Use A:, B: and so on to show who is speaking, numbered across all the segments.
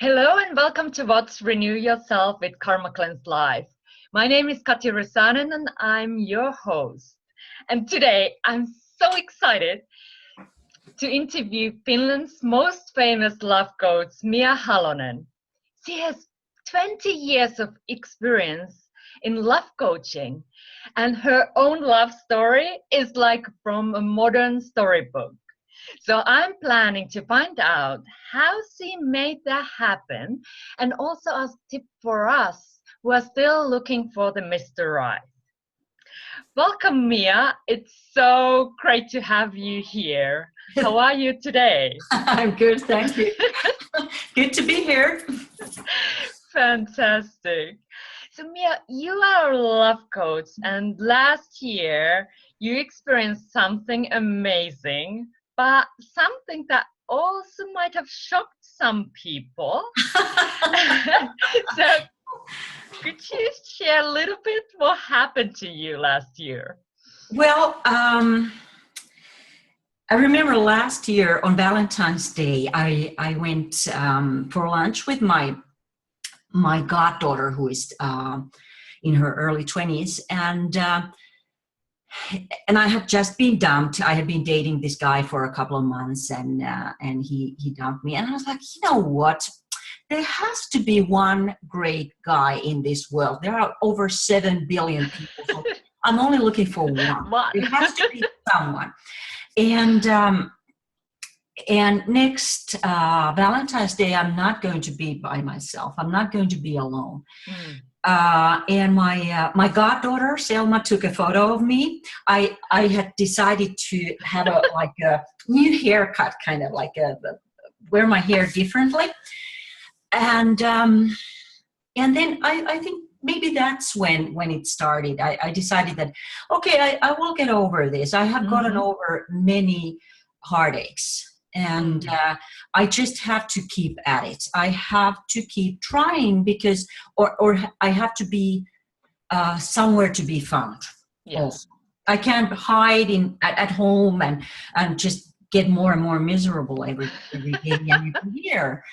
A: Hello and welcome to What's Renew Yourself with Karma Cleanse Live. My name is Katja Rusanen and I'm your host. And today I'm so excited to interview Finland's most famous love coach, Mia Halonen. She has 20 years of experience in love coaching, and her own love story is like from a modern storybook. So I'm planning to find out how she made that happen and also a tip for us who are still looking for the Mr. Right. Welcome, Mia. It's so great to have you here. How are you today?
B: I'm good, thank you. Good to be here.
A: Fantastic. So Mia, you are a love coach, and last year you experienced something amazing, but something that also might have shocked some people. So could you share a little bit what happened to you last year?
B: Well, I remember last year on Valentine's Day, I went for lunch with my goddaughter, who is in her early 20s, and I had just been dumped. I had been dating this guy for a couple of months, and he dumped me. And I was like, you know what? There has to be one great guy in this world. There are over 7 billion people. So I'm only looking for one. There has to be someone. And next Valentine's Day, I'm not going to be by myself. I'm not going to be alone. And my goddaughter Selma took a photo of me. I had decided to have a new haircut, kind of like wear my hair differently. And then I think maybe that's when it started. I decided that, okay, I will get over this. I have gotten over many heartaches. And I just have to keep at it. I have to keep trying because, or I have to be somewhere to be found.
A: Yes.
B: Also. I can't hide at home and just get more and more miserable every day and every year.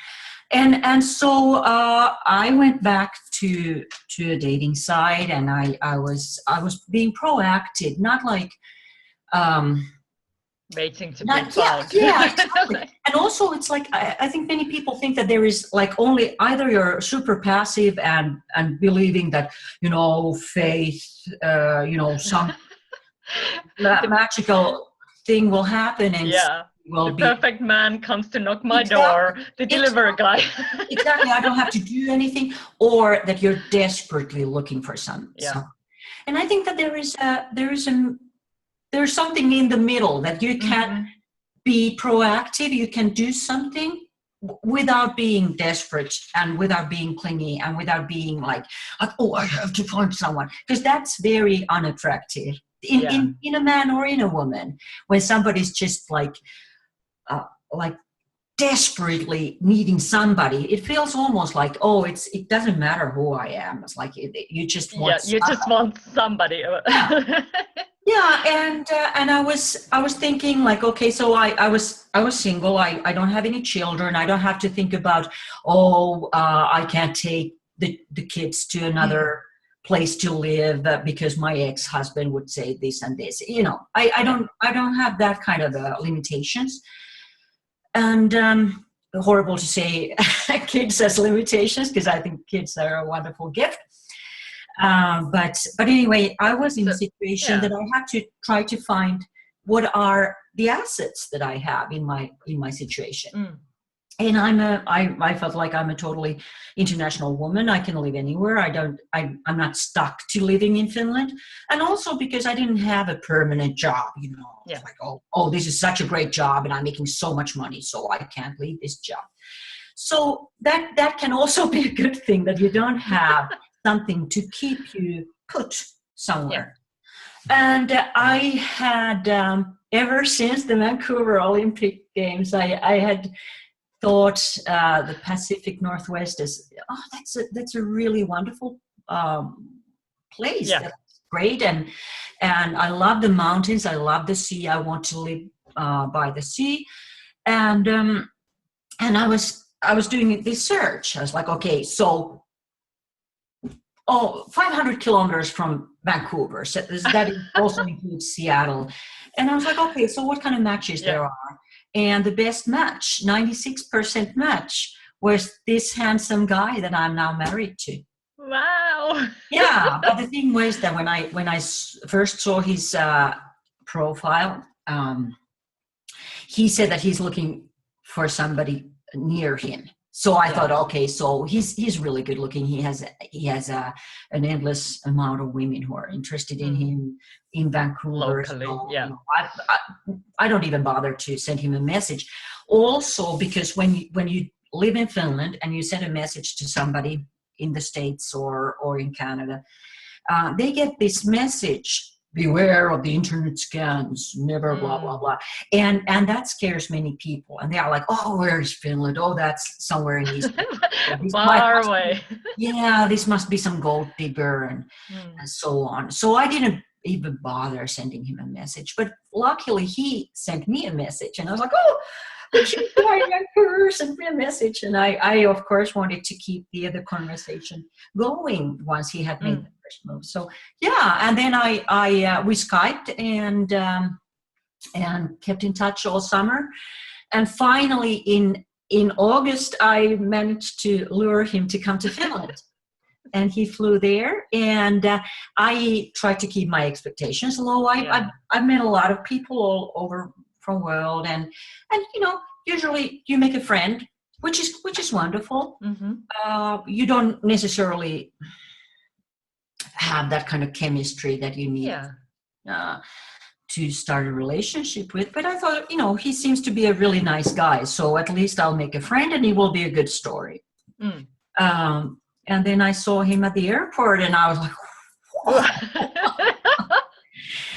B: And so I went back to a dating site, and I was being proactive, not like.
A: Waiting to be found.
B: Yeah, exactly. And also it's like, I think many people think that there is like only either you're super passive and believing that, faith, some magical thing will happen and
A: the perfect man comes to knock my door, the delivery guy.
B: Exactly, I don't have to do anything, or that you're desperately looking for some. And I think that there's something in the middle that you can be proactive, you can do something without being desperate and without being clingy and without being like, oh, I have to find someone, because that's very unattractive in a man or in a woman, when somebody's just like desperately needing somebody. It feels almost like, oh, it doesn't matter who I am. It's like you just want
A: just want somebody.
B: Yeah, and I was thinking like, okay, so I was single. I don't have any children. I don't have to think about, I can't take the kids to another place to live because my ex-husband would say this and this. I don't have that kind of limitations. And horrible to say kids as limitations, because I think kids are a wonderful gift. But anyway, I was in a situation that I had to try to find what are the assets that I have in my situation. And I felt like I'm a totally international woman. I can live anywhere. I'm not stuck to living in Finland. And also because I didn't have a permanent job, like, oh, this is such a great job and I'm making so much money, so I can't leave this job. So that can also be a good thing, that you don't have something to keep you put somewhere. And I had, ever since the Vancouver Olympic Games, I had thought the Pacific Northwest is, that's a really wonderful place. That's great. And I love the mountains. I love the sea. I want to live by the sea. And I was I was doing this search. I was like, okay, so 500 kilometers from Vancouver. So that also includes Seattle. And I was like, okay, so what kind of matches there are? And the best match, 96% match, was this handsome guy that I'm now married to.
A: Wow.
B: Yeah, but the thing was that when I first saw his profile, he said that he's looking for somebody near him. So I thought, okay, so he's really good looking. He has an endless amount of women who are interested in him in Vancouver.
A: Locally,
B: so, you know, I don't even bother to send him a message. Also, because when you live in Finland and you send a message to somebody in the States or in Canada, they get this message: beware of the internet scams, never blah, blah, blah. And that scares many people. And they are like, oh, where is Finland? Oh, that's somewhere in East.
A: Far away.
B: This must be some gold digger and so on. So I didn't even bother sending him a message. But luckily, he sent me a message. And I was like, oh, Vancouver sent me a message. And I, of course, wanted to keep the other conversation going once he had made move. So and then we Skyped and kept in touch all summer, and finally in August I managed to lure him to come to Finland, and he flew there. And I tried to keep my expectations low. I've met a lot of people all over from world, and you know, usually you make a friend, which is wonderful. You don't necessarily have that kind of chemistry that you need to start a relationship with. But I thought, you know, he seems to be a really nice guy, so at least I'll make a friend and it will be a good story. And then I saw him at the airport and I was like,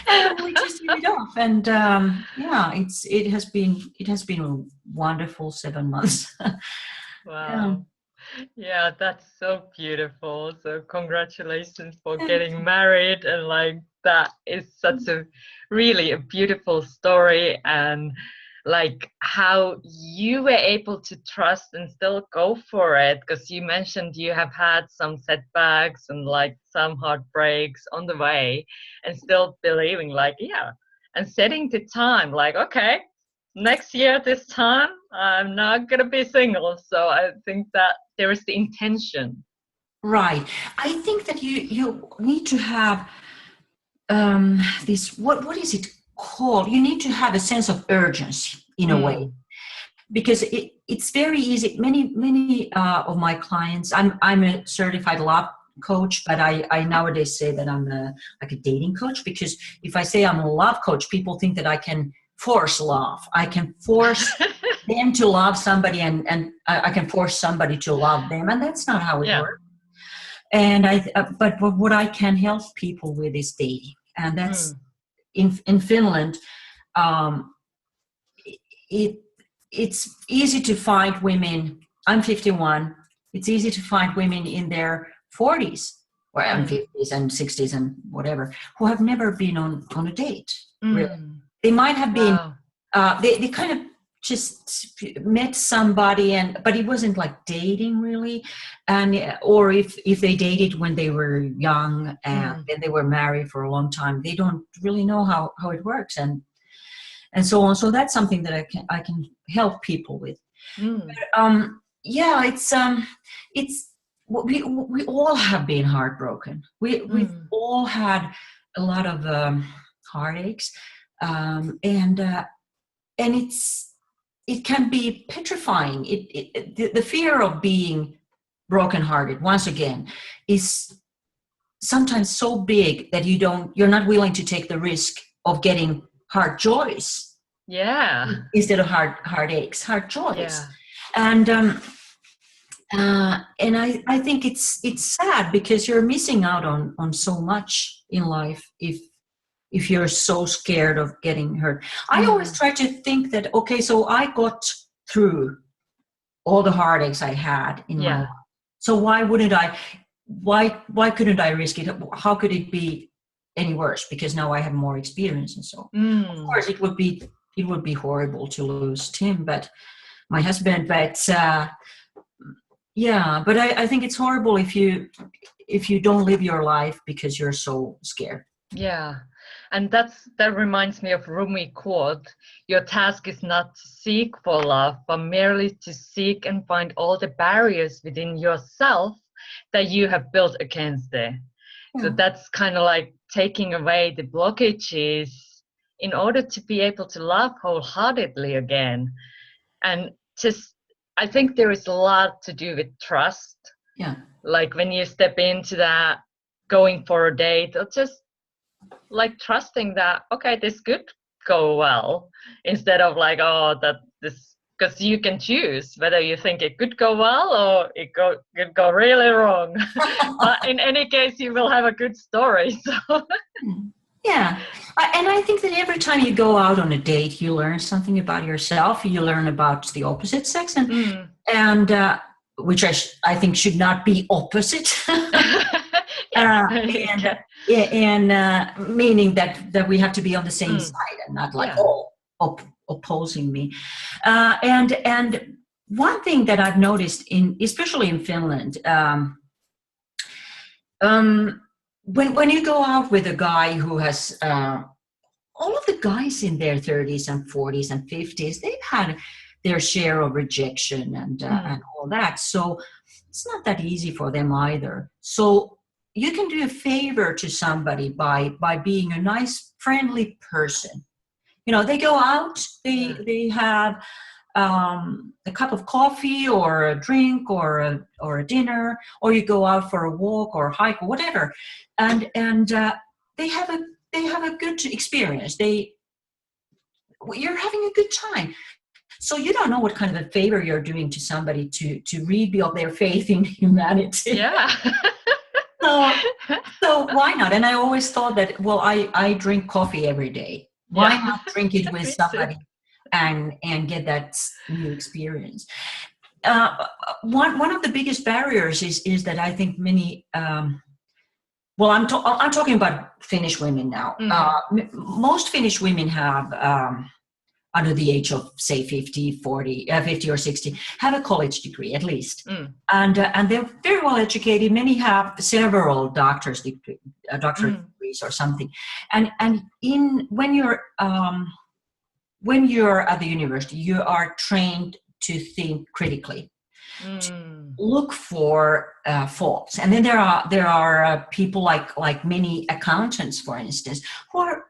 B: and we just hit it off. And it has been a wonderful 7 months.
A: Wow. Yeah, that's so beautiful. So congratulations for getting married, and like that is such a really a beautiful story, and like how you were able to trust and still go for it, because you mentioned you have had some setbacks and like some heartbreaks on the way, and still believing like and setting the time like, okay, next year this time I'm not gonna be single. So I think that there is the intention.
B: Right. I think that you need to have this, what is it called? You need to have a sense of urgency in a way, because it's very easy. Many of my clients, I'm a certified love coach, but I nowadays say that I'm like a dating coach, because if I say I'm a love coach, people think that I can force love. I can force them to love somebody, and I can force somebody to love them, and that's not how it works. And but what I can help people with is dating, and that's in Finland. It's easy to find women. I'm 51. It's easy to find women in their 40s or 50s and 60s and whatever, who have never been on a date. Really. They might have been, they kind of just met somebody, but it wasn't like dating really. And or if they dated when they were young and then they were married for a long time, they don't really know how it works and so on. So that's something that I can help people with. But, it's we all have been heartbroken. We've all had a lot of heartaches. And it can be petrifying. The fear of being brokenhearted, once again, is sometimes so big that you're not willing to take the risk of getting heart joys. Instead of heartaches, heart joys. And I think it's sad, because you're missing out on so much in life if you're so scared of getting hurt. I always try to think that, okay, so I got through all the heartaches I had in my life. So why couldn't I risk it? How could it be any worse? Because now I have more experience and so. Of course, it would be horrible to lose Tim, but my husband. But yeah, but I think it's horrible if you don't live your life because you're so scared.
A: Yeah. And that reminds me of Rumi quote, your task is not to seek for love, but merely to seek and find all the barriers within yourself that you have built against it. So that's kind of like taking away the blockages in order to be able to love wholeheartedly again. And just, I think there is a lot to do with trust.
B: Yeah.
A: Like when you step into that, going for a date, or just like trusting that, okay, this could go well, instead of like, oh, that this, because you can choose whether you think it could go well or it could go really wrong. But in any case, you will have a good story. So.
B: Yeah. And I think that every time you go out on a date, you learn something about yourself. You learn about the opposite sex, and which I think should not be opposite. And meaning that we have to be on the same side and not like opposing me. And one thing that I've noticed especially in Finland, when you go out with a guy who has all of the guys in their 30s and 40s and 50s, they've had their share of rejection and all that. So it's not that easy for them either. So you can do a favor to somebody by being a nice, friendly person. You know, they go out, they have a cup of coffee or a drink or a dinner, or you go out for a walk or a hike or whatever, and they have a good experience. You're having a good time. So you don't know what kind of a favor you're doing to somebody to rebuild their faith in humanity.
A: Yeah.
B: So why not? And I always thought that, well, I drink coffee every day. Why not drink it with somebody and get that new experience? One of the biggest barriers is that I think many. Well, I'm talking about Finnish women now. Most Finnish women have, under the age of say 50 or 60, have a college degree at least, and they're very well educated. Many have several doctorate degrees or something, and when you're at the university, you are trained to think critically, to look for faults. And then there are people like many accountants, for instance,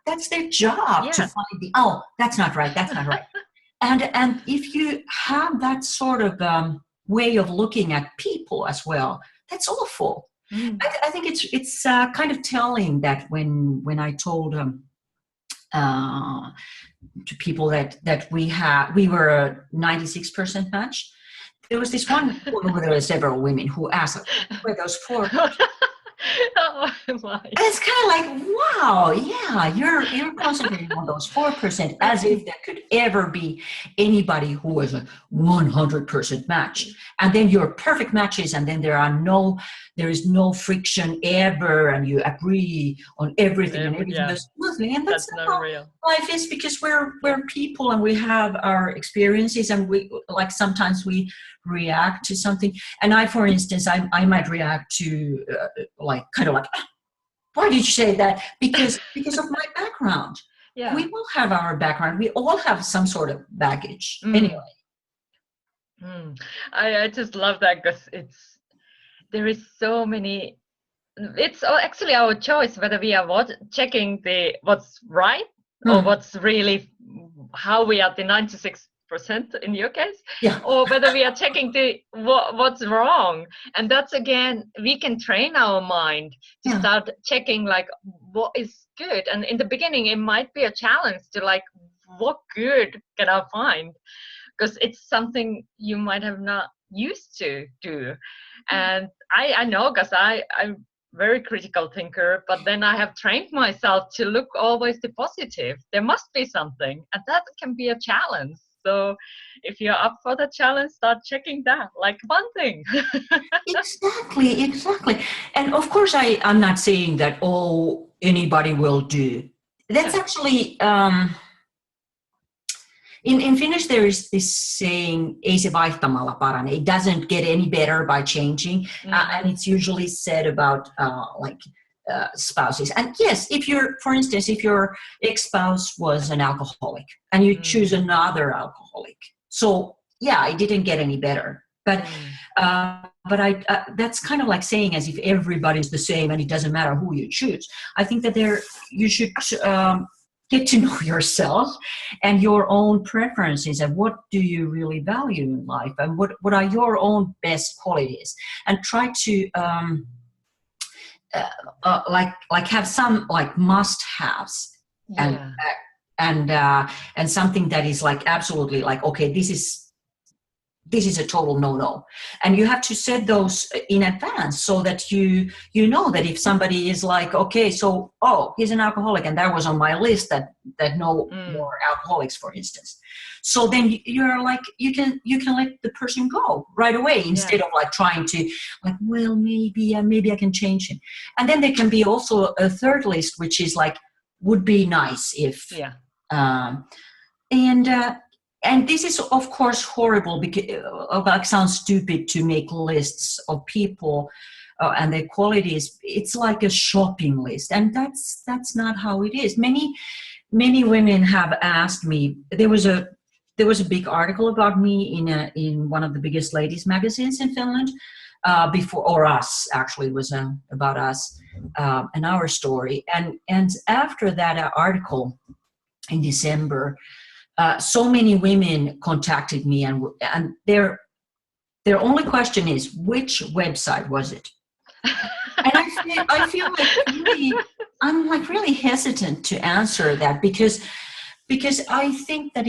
B: that's their job to find that's not right. And if you have that sort of way of looking at people as well, that's awful. I think it's kind of telling that when I told to people that we were a 96% match. There was this one woman, there were several women who asked, were those 4?
A: Oh, my.
B: And it's kind of like, wow, yeah, you're concentrating on those 4%, as if there could ever be anybody who was a 100% match. And then you're perfect matches, and then there is no friction ever, and you agree on everything, and everything goes smoothly. And that's not how
A: real
B: life is, because we're people, and we have our experiences, and we sometimes we react to something. And for instance, I might react to why did you say that? Because of my background. Yeah. We all have our background. We all have some sort of baggage. Anyway.
A: I just love that, because there is so many. It's actually our choice whether we are checking what's right or what's really how we are the 96% in your case, or whether we are checking what's wrong. And that's, again, we can train our mind to start checking what is good. And in the beginning it might be a challenge to what good can I find, because it's something you might have not used to do. And I know, because I'm very critical thinker, but then I have trained myself to look always the positive. There must be something, and that can be a challenge. So if you're up for the challenge, start checking that, one thing.
B: Exactly. And of course, I'm not saying that anybody will do. That's actually In Finnish, there is this saying, ei se vaihtamalla parane. It doesn't get any better by changing. And it's usually said about spouses. And yes, for instance, if your ex-spouse was an alcoholic and you choose another alcoholic. So yeah, it didn't get any better. But that's kind of like saying as if everybody's the same and it doesn't matter who you choose. I think that you should get to know yourself and your own preferences and what do you really value in life and what are your own best qualities, and try to have some like must-haves and something that is like absolutely like, okay, this is a total no-no, and you have to set those in advance so that you know that if somebody is like, okay, so he's an alcoholic and that was on my list that no more alcoholics, for instance. So then you're like, you can let the person go right away instead of like trying to like, well, maybe I can change him. And then there can be also a third list, which is like, would be nice if and this is, of course, horrible because it sounds stupid to make lists of people and their qualities. It's like a shopping list, and that's not how it is. Many women have asked me. There was a big article about me in one of the biggest ladies magazines in Finland before, or us actually. It was about us and our story. And after that article in December. So many women contacted me, and their only question is, which website was it? And I feel like I'm like really hesitant to answer that because I think that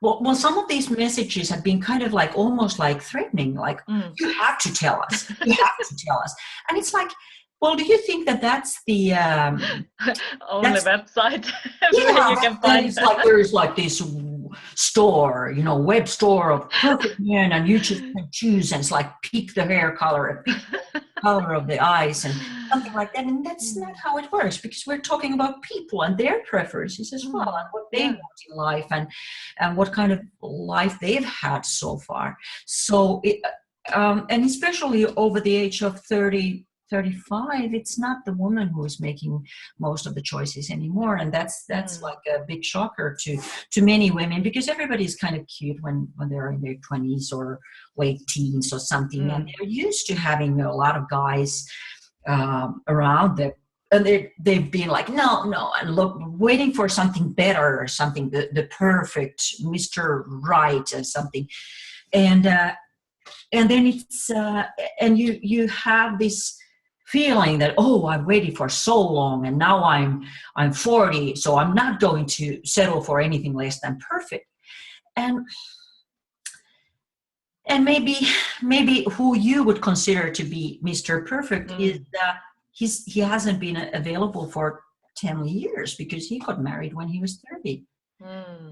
B: well, some of these messages have been kind of like almost like threatening, like you have to tell us, and it's like, well, do you think that that's the
A: only website where you can find
B: that? Like there is like this store, web store of perfect men, and you just can choose, and it's like pick the hair color and pick the color of the eyes and something like that. And that's not how it works, because we're talking about people and their preferences as well, and what they want in life and what kind of life they've had so far. So and especially over the age of 30, 35, it's not the woman who is making most of the choices anymore, and that's like a big shocker to many women, because everybody's kind of cute when they're in their 20s or late teens or something, and they're used to having a lot of guys around them, and they've been like no, and look, waiting for something better or something, the perfect Mr. Right or something, and then it's and you have this feeling that, I've waited for so long and now I'm 40, so I'm not going to settle for anything less than perfect. And maybe who you would consider to be Mr. Perfect is that he hasn't been available for 10 years because he got married when he was 30.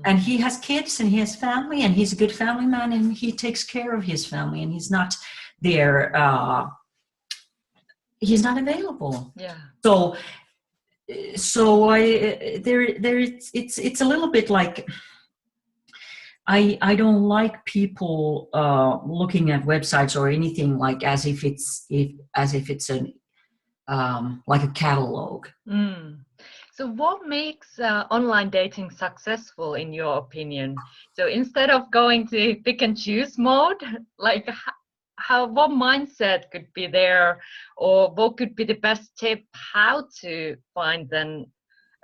B: And he has kids and he has family and he's a good family man and he takes care of his family and he's not there. He's not available. Yeah. So it's a little bit like I don't like people looking at websites or anything like as if it's an like a catalog.
A: So what makes online dating successful in your opinion? So instead of going to pick and choose mode, like what mindset could be there, or what could be the best tip how to find then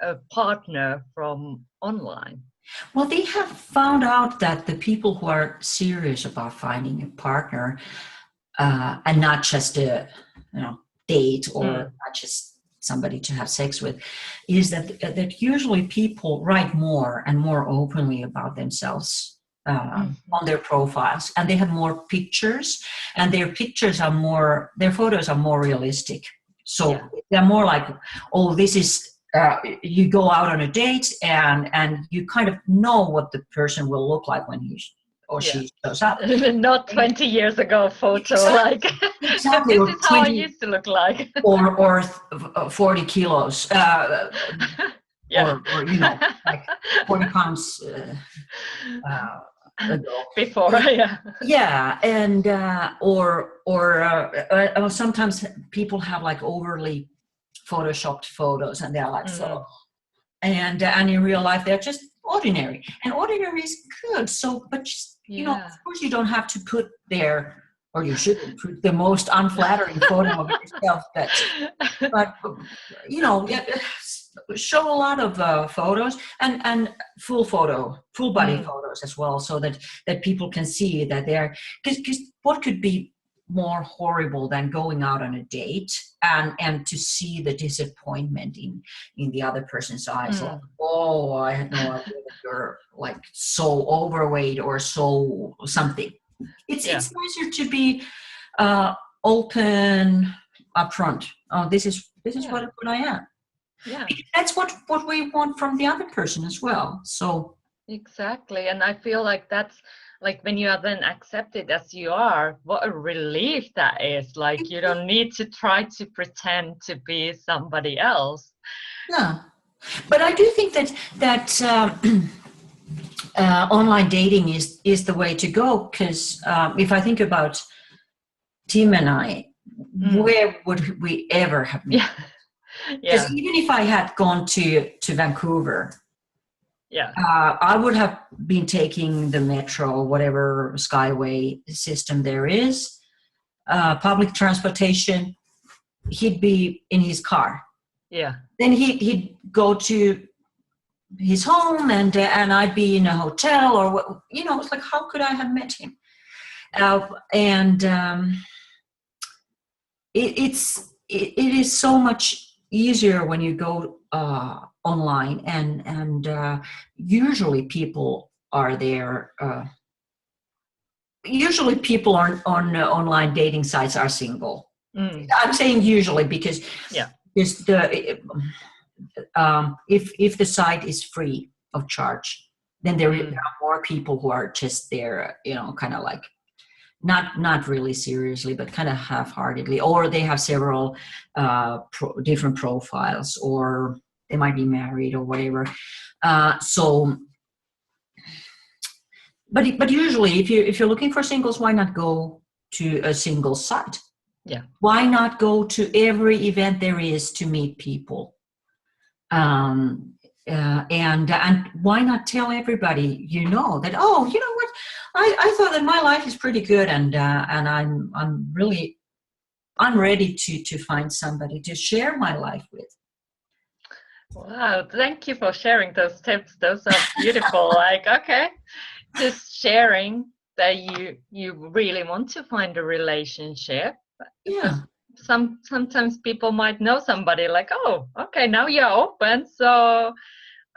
A: a partner from online?
B: Well, they have found out that the people who are serious about finding a partner and not just a date or not just somebody to have sex with, is that usually people write more and more openly about themselves on their profiles, and they have more pictures, and their photos are more realistic. So they're more like, this is you go out on a date and you kind of know what the person will look like when he or she shows up.
A: Not 20 years ago photo, like
B: exactly.
A: This is how I used to look like.
B: or 40 kilos.
A: Yeah.
B: or like 40 pounds ago.
A: Before, yeah.
B: Yeah, and or sometimes people have like overly photoshopped photos, and they're like so, and in real life they're just ordinary, and ordinary is good. So, but just, of course, you don't have to put there, or you shouldn't put the most unflattering photo of yourself. But show a lot of photos and full body photos as well, so that people can see that they're, because what could be more horrible than going out on a date and to see the disappointment in the other person's eyes, like, oh, I had no idea that you're like so overweight or so something. It's nicer to be open upfront. Oh, this is what I am.
A: Yeah,
B: that's what we want from the other person as well. So
A: exactly. And I feel like that's like when you are then accepted as you are, what a relief that is. Like, you don't need to try to pretend to be somebody else.
B: Yeah, but I do think that online dating is the way to go, because if I think about Tim and I, where would we ever have met? Because even if I had gone to Vancouver, I would have been taking the metro, whatever skyway system there is, public transportation. He'd be in his car.
A: Yeah.
B: Then he'd go to his home, and I'd be in a hotel, or it's like, how could I have met him? It is so much easier when you go online, and usually people are there. Usually people on online dating sites are single. I'm saying usually because if the site is free of charge, then there are more people who are just there, kind of like not really seriously, but kind of half-heartedly, or they have several different profiles, or they might be married or whatever. But usually, if you're looking for singles, why not go to a single site?
A: Yeah.
B: Why not go to every event there is to meet people? And why not tell everybody that, oh, you know what, I thought that my life is pretty good, and I'm ready to find somebody to share my life with.
A: Wow, thank you for sharing those tips. Those are beautiful. Like, okay, just sharing that you really want to find a relationship.
B: Yeah.
A: Sometimes people might know somebody, like, oh, okay, now you're open, so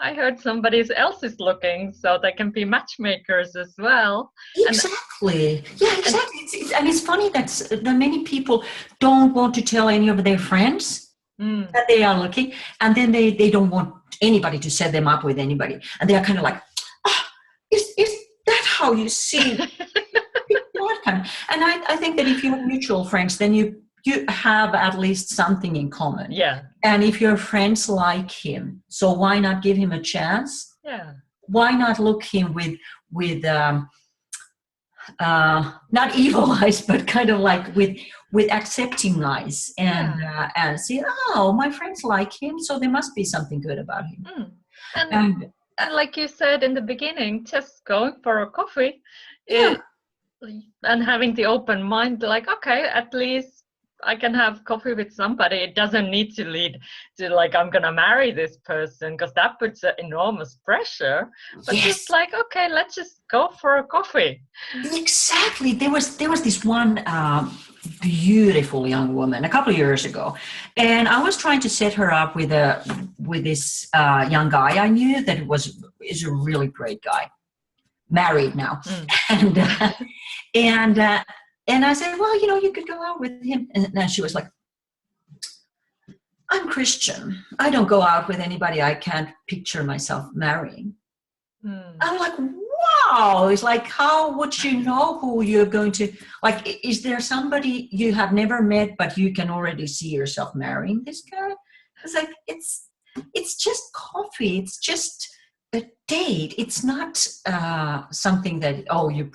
A: I heard somebody else is looking, so they can be matchmakers as well.
B: Exactly. And it's funny that many people don't want to tell any of their friends that they are looking, and then they don't want anybody to set them up with anybody, and they are kind of like, is that how you see that kind of? And I think that if you have mutual friends, then you have at least something in common.
A: Yeah.
B: And if your friends like him, so why not give him a chance?
A: Yeah.
B: Why not look him with not evil eyes, but kind of like with accepting eyes, and see, oh, my friends like him, so there must be something good about him.
A: And like you said in the beginning, just going for a coffee, and having the open mind, like, okay, at least I can have coffee with somebody. It doesn't need to lead to like, I'm gonna marry this person, because that puts enormous pressure. But just like, okay, let's just go for a coffee.
B: Exactly. There was this one beautiful young woman a couple of years ago, and I was trying to set her up with this young guy I knew that is a really great guy, married now, and I said, well, you could go out with him. And then she was like, I'm Christian. I don't go out with anybody I can't picture myself marrying. I'm like, wow. It's like, how would you know who you're going to, like, is there somebody you have never met, but you can already see yourself marrying this guy? It's like, it's just coffee. It's just a date. It's not something that, oh, you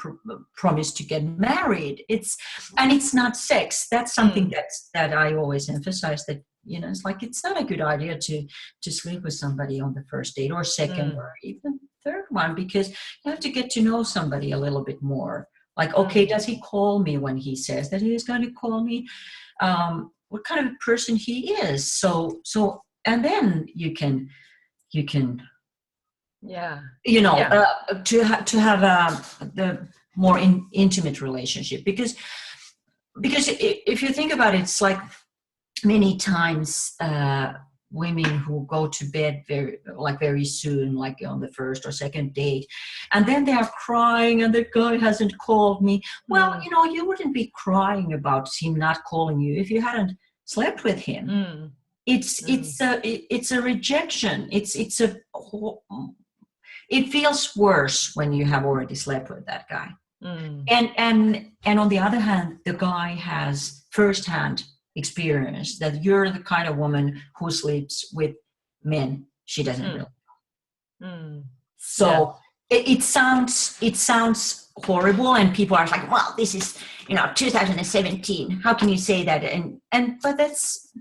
B: promise to get married. And it's not sex. That's something that I always emphasize, that, you know, it's like, it's not a good idea to sleep with somebody on the first date or second or even third one, because you have to get to know somebody a little bit more. Like, okay, does he call me when he says that he is going to call me? What kind of a person he is? So, and then you can, you know, to have the more intimate relationship, because if you think about it, it's like many times women who go to bed very soon, like on the first or second date, and then they are crying and the guy hasn't called me. Well, you know, you wouldn't be crying about him not calling you if you hadn't slept with him. It's a rejection. It feels worse when you have already slept with that guy. And on the other hand, the guy has firsthand experience that you're the kind of woman who sleeps with men she doesn't really know. So it sounds horrible, and people are like, well, this is, you know, 2017. How can you say that? But that's,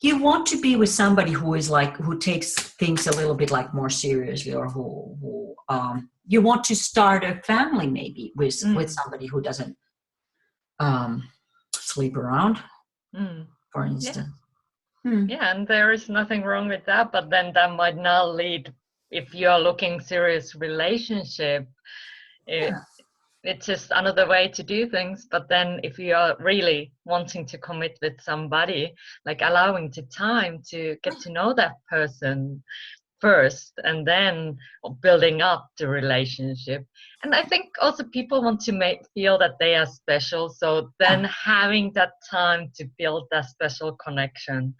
B: you want to be with somebody who is like, who takes things a little bit like more seriously, or who you want to start a family maybe with somebody who doesn't sleep around, for instance.
A: Yeah, and there is nothing wrong with that, but then that might not lead, if you're looking serious relationship, it's just another way to do things. But then if you are really wanting to commit with somebody, like allowing the time to get to know that person first, and then building up the relationship. And I think also people want to feel that they are special, so then having that time to build that special connection,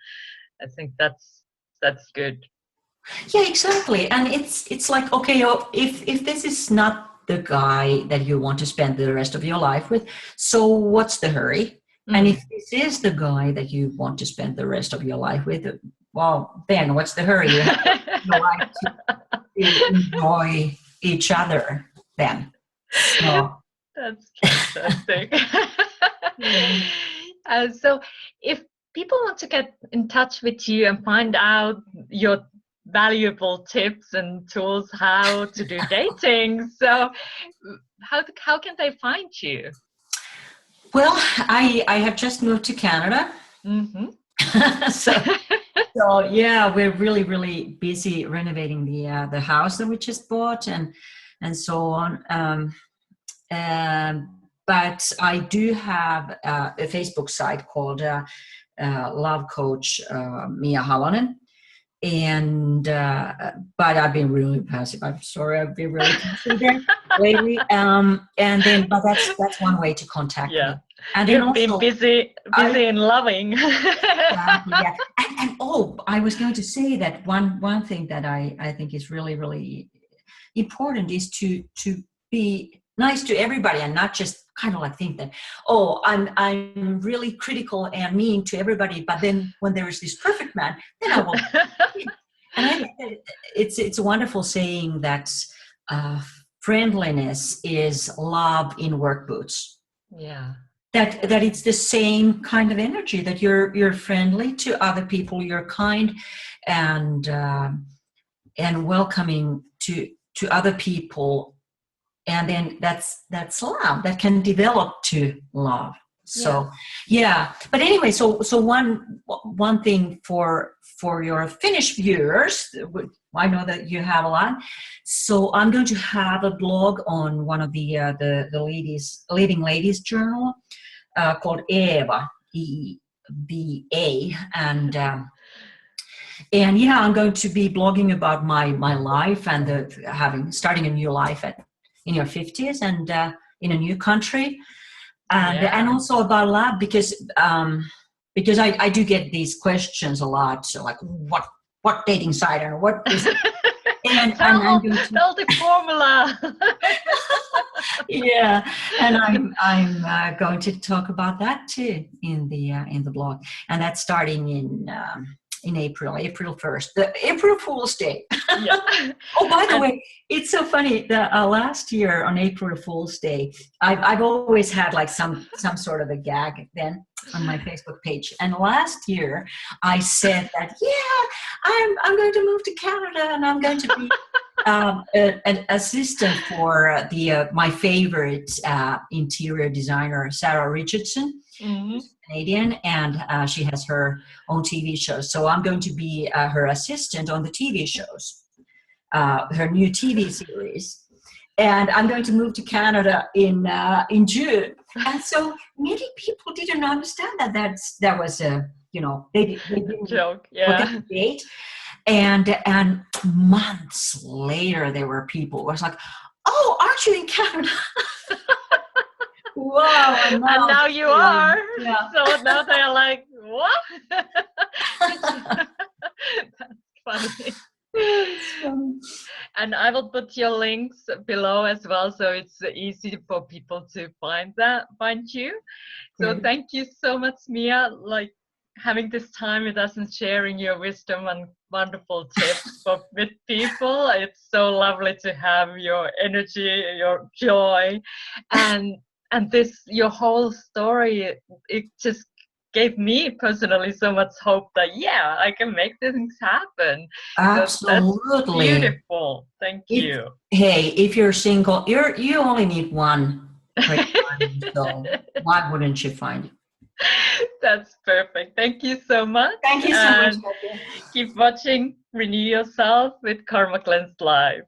A: I think that's good.
B: Yeah, exactly. And it's like, okay, if this is not the guy that you want to spend the rest of your life with, so what's the hurry? And if this is the guy that you want to spend the rest of your life with, well, then what's the hurry? You have to enjoy each other then. So.
A: That's fantastic. So if people want to get in touch with you and find out your valuable tips and tools how to do dating, so how can they find you?
B: Well, I have just moved to Canada. So yeah, we're really busy renovating the house that we just bought and so on. But I do have a Facebook site called Love Coach Mia Halonen. And but I've been really passive. I'm sorry, I've been really passive there lately. But that's one way to contact me. And
A: you've been busy in loving.
B: Yeah. And I was going to say that one thing that I think is really important is to be nice to everybody, and not just kind of like think that, oh, I'm really critical and mean to everybody, but then when there is this perfect man, then I will. And I think it's a wonderful saying that friendliness is love in work boots.
A: Yeah.
B: That it's the same kind of energy, that you're friendly to other people, you're kind and welcoming to other people, and then that's love that can develop to love. So yeah. But anyway, so one thing for your Finnish viewers, I know that you have a lot. So I'm going to have a blog on one of the leading ladies journal called Eva, EVA, and yeah, I'm going to be blogging about my life and starting a new life in your 50s and in a new country, and also about love, because I do get these questions a lot. So like, what dating site or what is it? And
A: tell the formula.
B: Yeah, and I'm going to talk about that too in the blog, and that's starting in April 1st, the April Fool's Day.
A: Yeah.
B: Oh, by the way, it's so funny that last year on April Fool's Day, I've always had like some sort of a gag then on my Facebook page. And last year I said that, I'm going to move to Canada and I'm going to be an assistant for my favorite interior designer, Sarah Richardson.
A: Mm-hmm.
B: Canadian, and she has her own TV shows. So I'm going to be her assistant on the TV shows, her new TV series. And I'm going to move to Canada in June. And so many people didn't understand that was a, they didn't
A: joke.
B: look at
A: Yeah.
B: the date. And months later, there were people who was like, "Oh, aren't you in Canada?" Wow,
A: And now you are.
B: Yeah.
A: So now they're like, what? That's funny.
B: It's funny.
A: And I will put your links below as well, so it's easy for people to find you. So
B: Great.
A: thank you so much, Mia, like having this time with us and sharing your wisdom and wonderful tips with people. It's so lovely to have your energy, your joy, and this, your whole story, it just gave me personally so much hope that I can make things happen.
B: Absolutely.
A: That's beautiful. Thank you.
B: Hey, if you're single, you only need one great one, so why wouldn't you find it?
A: That's perfect. Thank you so much.
B: Thank you so much.
A: Keep watching Renew Yourself with Karma Cleansed Live.